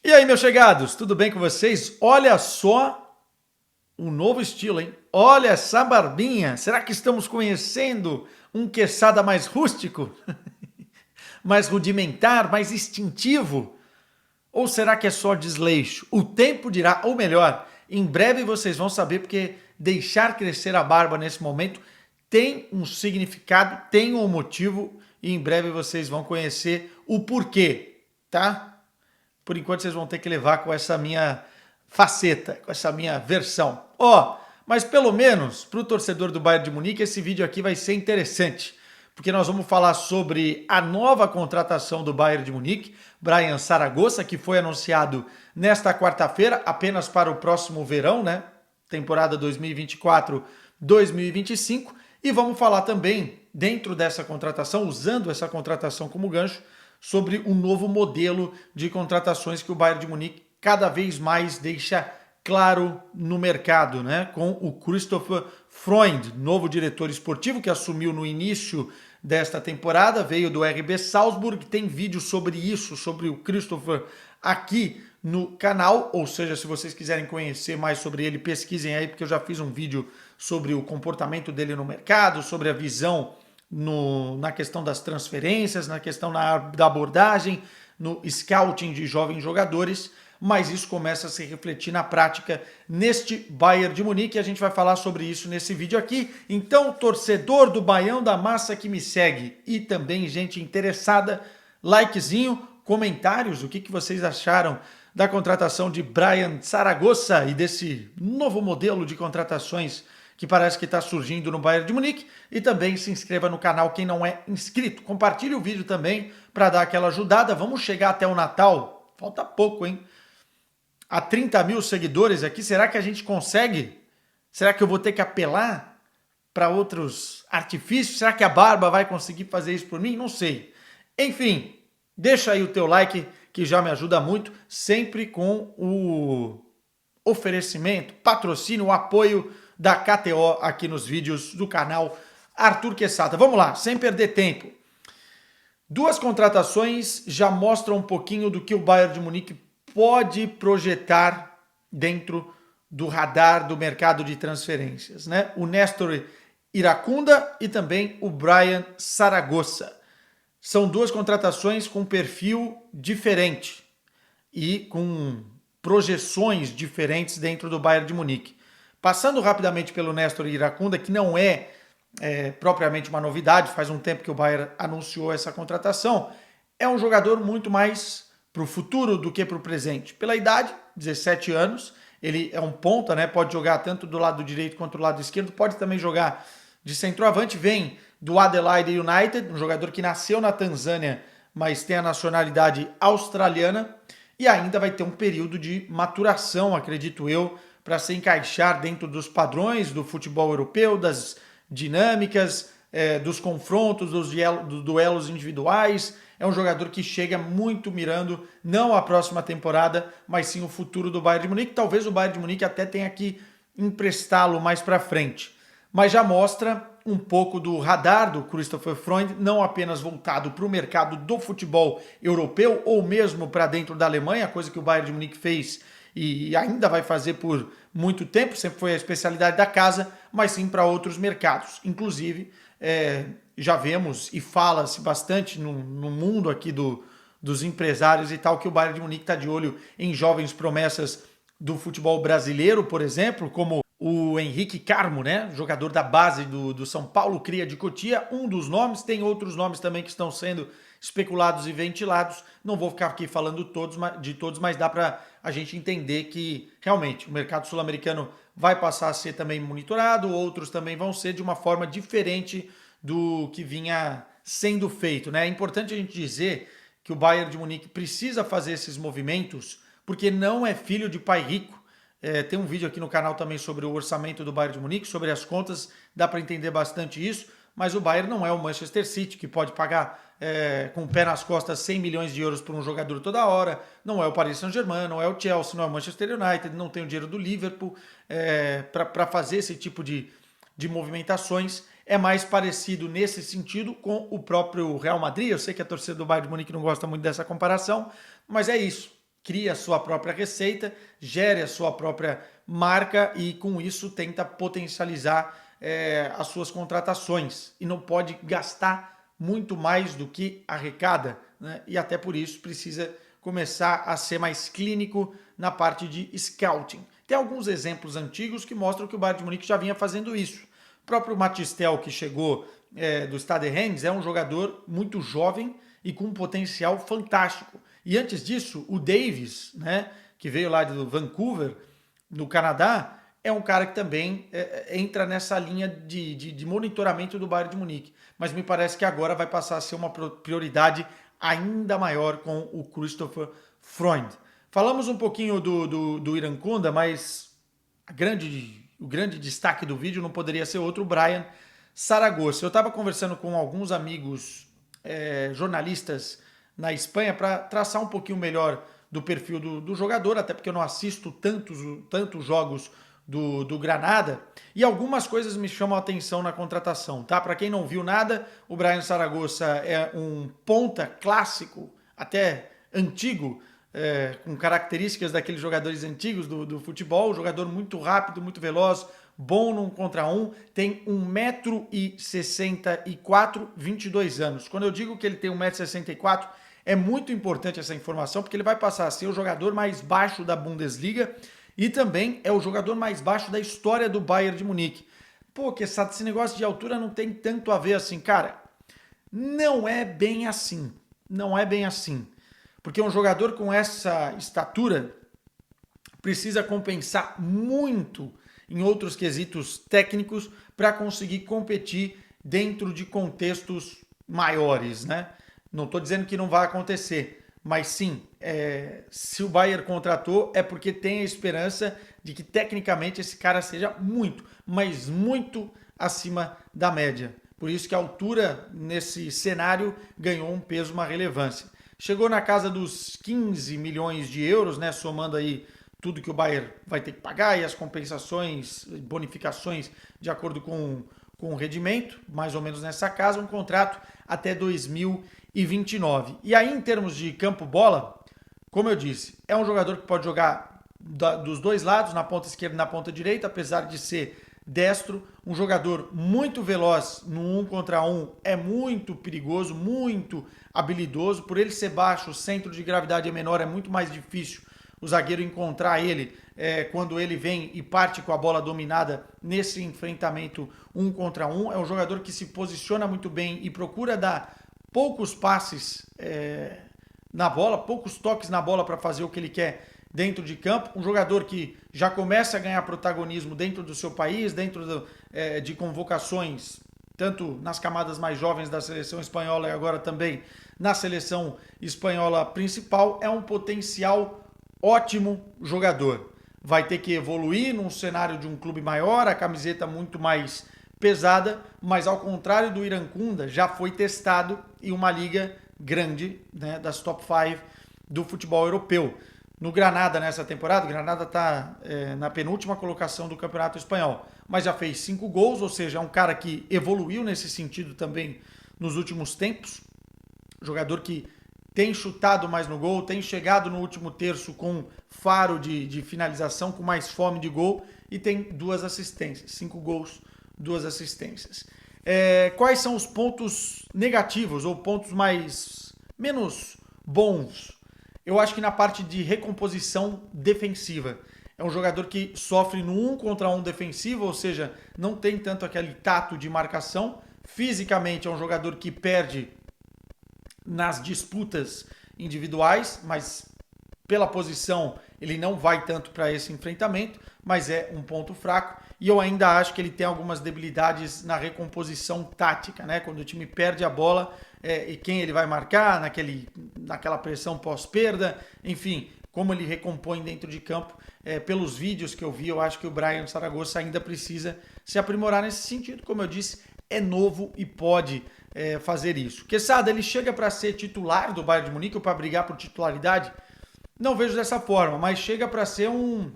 E aí, meus chegados, tudo bem com vocês? Olha só um novo estilo, hein? Olha essa barbinha. Será que estamos conhecendo um queixada mais rústico? Mais rudimentar, mais instintivo? Ou será que é só desleixo? O tempo dirá, ou melhor, em breve vocês vão saber, porque deixar crescer a barba nesse momento tem um significado, tem um motivo, e em breve vocês vão conhecer o porquê, tá? Por enquanto vocês vão ter que levar com essa minha faceta, com essa minha versão. Mas pelo menos para o torcedor do Bayern de Munique esse vídeo aqui vai ser interessante, porque nós vamos falar sobre a nova contratação do Bayern de Munique, Bryan Zaragoza, que foi anunciado nesta quarta-feira, apenas para o próximo verão, né? Temporada 2024-2025. E vamos falar também, dentro dessa contratação, usando essa contratação como gancho, sobre um novo modelo de contratações que o Bayern de Munique cada vez mais deixa claro no mercado, né? Com o Christopher Freund, novo diretor esportivo que assumiu no início desta temporada, veio do RB Salzburg, tem vídeo sobre isso, sobre o Christopher aqui no canal, ou seja, se vocês quiserem conhecer mais sobre ele, pesquisem aí, porque eu já fiz um vídeo sobre o comportamento dele no mercado, sobre a visão na questão das transferências, na questão da abordagem, no scouting de jovens jogadores, mas isso começa a se refletir na prática neste Bayern de Munique e a gente vai falar sobre isso nesse vídeo aqui. Então, torcedor do Baião da Massa que me segue e também gente interessada, likezinho, comentários, o que vocês acharam da contratação de Bryan Zaragoza e desse novo modelo de contratações que parece que está surgindo no Bayern de Munique, e também se inscreva no canal quem não é inscrito. Compartilhe o vídeo também para dar aquela ajudada. Vamos chegar até o Natal, falta pouco, hein? A 30 mil seguidores aqui, será que a gente consegue? Será que eu vou ter que apelar para outros artifícios? Será que a barba vai conseguir fazer isso por mim? Não sei. Enfim, deixa aí o teu like, que já me ajuda muito, sempre com o oferecimento, patrocínio, o apoio da KTO aqui nos vídeos do canal Arthur Queixada. Vamos lá, sem perder tempo. Duas contratações já mostram um pouquinho do que o Bayern de Munique pode projetar dentro do radar do mercado de transferências, né? O Nestor Iracunda e também o Bryan Zaragoza. São duas contratações com perfil diferente e com projeções diferentes dentro do Bayern de Munique. Passando rapidamente pelo Nestor Iracunda, que não é propriamente uma novidade, faz um tempo que o Bayern anunciou essa contratação, é um jogador muito mais para o futuro do que para o presente. Pela idade, 17 anos, ele é um ponta, né? Pode jogar tanto do lado direito quanto do lado esquerdo, pode também jogar de centroavante, vem do Adelaide United, um jogador que nasceu na Tanzânia, mas tem a nacionalidade australiana, e ainda vai ter um período de maturação, acredito eu, para se encaixar dentro dos padrões do futebol europeu, das dinâmicas, dos confrontos, dos duelos individuais. É um jogador que chega muito mirando, não a próxima temporada, mas sim o futuro do Bayern de Munique. Talvez o Bayern de Munique até tenha que emprestá-lo mais para frente. Mas já mostra um pouco do radar do Christopher Freund, não apenas voltado para o mercado do futebol europeu ou mesmo para dentro da Alemanha, coisa que o Bayern de Munique fez e ainda vai fazer por muito tempo, sempre foi a especialidade da casa, mas sim para outros mercados. Inclusive, já vemos e fala-se bastante no mundo aqui dos empresários e tal, que o Bayern de Munique está de olho em jovens promessas do futebol brasileiro, por exemplo, como o Henrique Carmo, né? Jogador da base do São Paulo, cria de Cotia, um dos nomes, tem outros nomes também que estão sendo especulados e ventilados. Não vou ficar aqui falando de todos, mas dá para a gente entender que realmente o mercado sul-americano vai passar a ser também monitorado, outros também vão ser de uma forma diferente do que vinha sendo feito, né? É importante a gente dizer que o Bayern de Munique precisa fazer esses movimentos porque não é filho de pai rico. Tem um vídeo aqui no canal também sobre o orçamento do Bayern de Munique, sobre as contas, dá para entender bastante isso, mas o Bayern não é o Manchester City, que pode pagar com o pé nas costas 100 milhões de euros por um jogador toda hora, não é o Paris Saint-Germain, não é o Chelsea, não é o Manchester United, não tem o dinheiro do Liverpool para fazer esse tipo de movimentações. É mais parecido nesse sentido com o próprio Real Madrid. Eu sei que a torcida do Bayern de Munique não gosta muito dessa comparação, mas é isso. cria a sua própria receita, gere a sua própria marca e com isso tenta potencializar as suas contratações e não pode gastar muito mais do que arrecada, né? E até por isso precisa começar a ser mais clínico na parte de scouting. Tem alguns exemplos antigos que mostram que o Bayern de Munique já vinha fazendo isso. O próprio Matistel, que chegou do Stade Rennes, é um jogador muito jovem e com um potencial fantástico. E antes disso, o Davis, né, que veio lá do Vancouver, no Canadá, é um cara que também entra nessa linha de monitoramento do Bayern de Munique. Mas me parece que agora vai passar a ser uma prioridade ainda maior com o Christopher Freund. Falamos um pouquinho do Irankunda, mas o grande destaque do vídeo não poderia ser outro, o Brian Zaragoza. Eu estava conversando com alguns amigos jornalistas na Espanha para traçar um pouquinho melhor do perfil do jogador, até porque eu não assisto tantos jogos do Granada, e algumas coisas me chamam a atenção na contratação, tá? Para quem não viu nada, o Brian Zaragoza é um ponta clássico, até antigo, com características daqueles jogadores antigos do futebol, jogador muito rápido, muito veloz, bom num contra um, tem 1,64 m, 22 anos. Quando eu digo que ele tem 1,64 m, é muito importante essa informação, porque ele vai passar a ser o jogador mais baixo da Bundesliga e também é o jogador mais baixo da história do Bayern de Munique. Pô, que esse negócio de altura não tem tanto a ver assim, cara. Não é bem assim. Não é bem assim. Porque um jogador com essa estatura precisa compensar muito em outros quesitos técnicos para conseguir competir dentro de contextos maiores, né? Não estou dizendo que não vai acontecer, mas sim, se o Bayern contratou é porque tem a esperança de que tecnicamente esse cara seja muito, mas muito acima da média. Por isso que a altura nesse cenário ganhou um peso, uma relevância. Chegou na casa dos 15 milhões de euros, né, somando aí tudo que o Bayern vai ter que pagar e as compensações, bonificações de acordo com o rendimento, mais ou menos nessa casa, um contrato até 2029. E aí, em termos de campo-bola, como eu disse, é um jogador que pode jogar dos dois lados, na ponta esquerda e na ponta direita, apesar de ser destro, um jogador muito veloz no 1 contra 1, é muito perigoso, muito habilidoso. Por ele ser baixo, o centro de gravidade é menor, é muito mais difícil o zagueiro encontrar ele quando ele vem e parte com a bola dominada nesse enfrentamento 1 contra 1. É um jogador que se posiciona muito bem e procura dar poucos passes na bola, poucos toques na bola para fazer o que ele quer dentro de campo. Um jogador que já começa a ganhar protagonismo dentro do seu país, dentro de convocações, tanto nas camadas mais jovens da seleção espanhola e agora também na seleção espanhola principal. É um potencial ótimo jogador. Vai ter que evoluir num cenário de um clube maior, a camiseta muito mais pesada, mas ao contrário do Irankunda, já foi testado em uma liga grande, né, das top 5 do futebol europeu. No Granada, nessa temporada, o Granada está na penúltima colocação do Campeonato Espanhol, mas já fez 5 gols, ou seja, é um cara que evoluiu nesse sentido também nos últimos tempos. Jogador que tem chutado mais no gol, tem chegado no último terço com faro de finalização, com mais fome de gol e tem 2 assistências, 5 gols, 2 assistências. Quais são os pontos negativos ou pontos menos bons? Eu acho que na parte de recomposição defensiva. É um jogador que sofre no 1 contra 1 defensivo, ou seja, não tem tanto aquele tato de marcação. Fisicamente é um jogador que perde nas disputas individuais, mas pela posição ele não vai tanto para esse enfrentamento, mas é um ponto fraco. E eu ainda acho que ele tem algumas debilidades na recomposição tática, né? Quando o time perde a bola, e quem ele vai marcar, naquela pressão pós-perda, enfim, como ele recompõe dentro de campo. Pelos vídeos que eu vi, eu acho que o Brian Zaragoza ainda precisa se aprimorar nesse sentido. Como eu disse, é novo e pode fazer isso. Quesada, ele chega para ser titular do Bayern de Munique ou para brigar por titularidade? Não vejo dessa forma, mas chega para ser um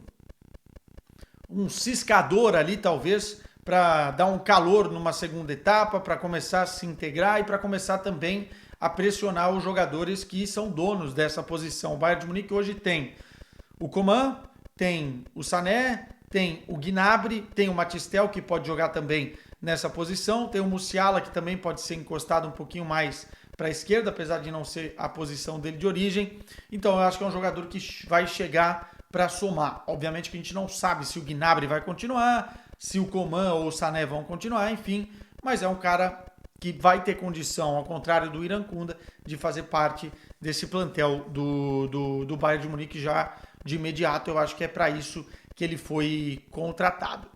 ciscador ali, talvez, para dar um calor numa segunda etapa, para começar a se integrar e para começar também a pressionar os jogadores que são donos dessa posição. O Bayern de Munique hoje tem o Coman, tem o Sané, tem o Gnabry, tem o Matistel, que pode jogar também nessa posição, tem o Musiala, que também pode ser encostado um pouquinho mais para a esquerda, apesar de não ser a posição dele de origem. Então eu acho que é um jogador que vai chegar para somar. Obviamente que a gente não sabe se o Gnabry vai continuar, se o Coman ou o Sané vão continuar, enfim, mas é um cara que vai ter condição, ao contrário do Irankunda, de fazer parte desse plantel do Bayern de Munique já de imediato. Eu acho que é para isso que ele foi contratado.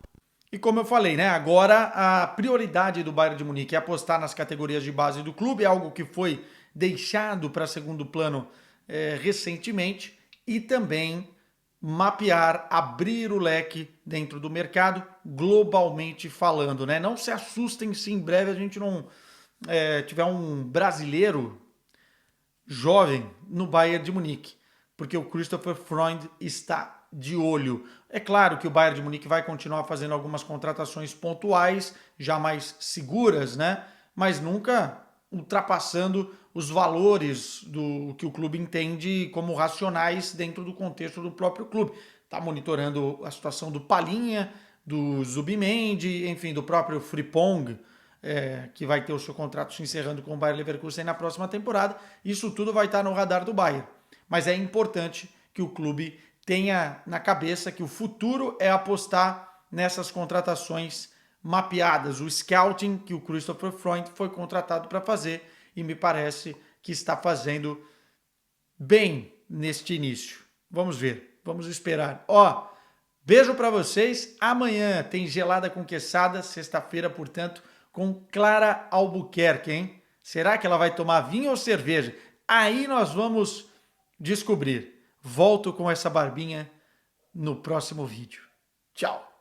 E como eu falei, né, agora a prioridade do Bayern de Munique é apostar nas categorias de base do clube, é algo que foi deixado para segundo plano recentemente, e também mapear, abrir o leque dentro do mercado, globalmente falando, né? Não se assustem se em breve a gente não tiver um brasileiro jovem no Bayern de Munique, porque o Christopher Freund está de olho. É claro que o Bayern de Munique vai continuar fazendo algumas contratações pontuais, já mais seguras, né? Mas nunca ultrapassando os valores do que o clube entende como racionais dentro do contexto do próprio clube. Está monitorando a situação do Palhinha, do Zubimendi, enfim, do próprio Frimpong, que vai ter o seu contrato se encerrando com o Bayer Leverkusen na próxima temporada. Isso tudo vai estar no radar do Bayern. Mas é importante que o clube tenha na cabeça que o futuro é apostar nessas contratações mapeadas, o scouting que o Christopher Freund foi contratado para fazer, e me parece que está fazendo bem neste início. Vamos ver, vamos esperar. Beijo para vocês. Amanhã tem Gelada com Queçada, sexta-feira, portanto, com Clara Albuquerque, hein? Será que ela vai tomar vinho ou cerveja? Aí nós vamos descobrir. Volto com essa barbinha no próximo vídeo. Tchau!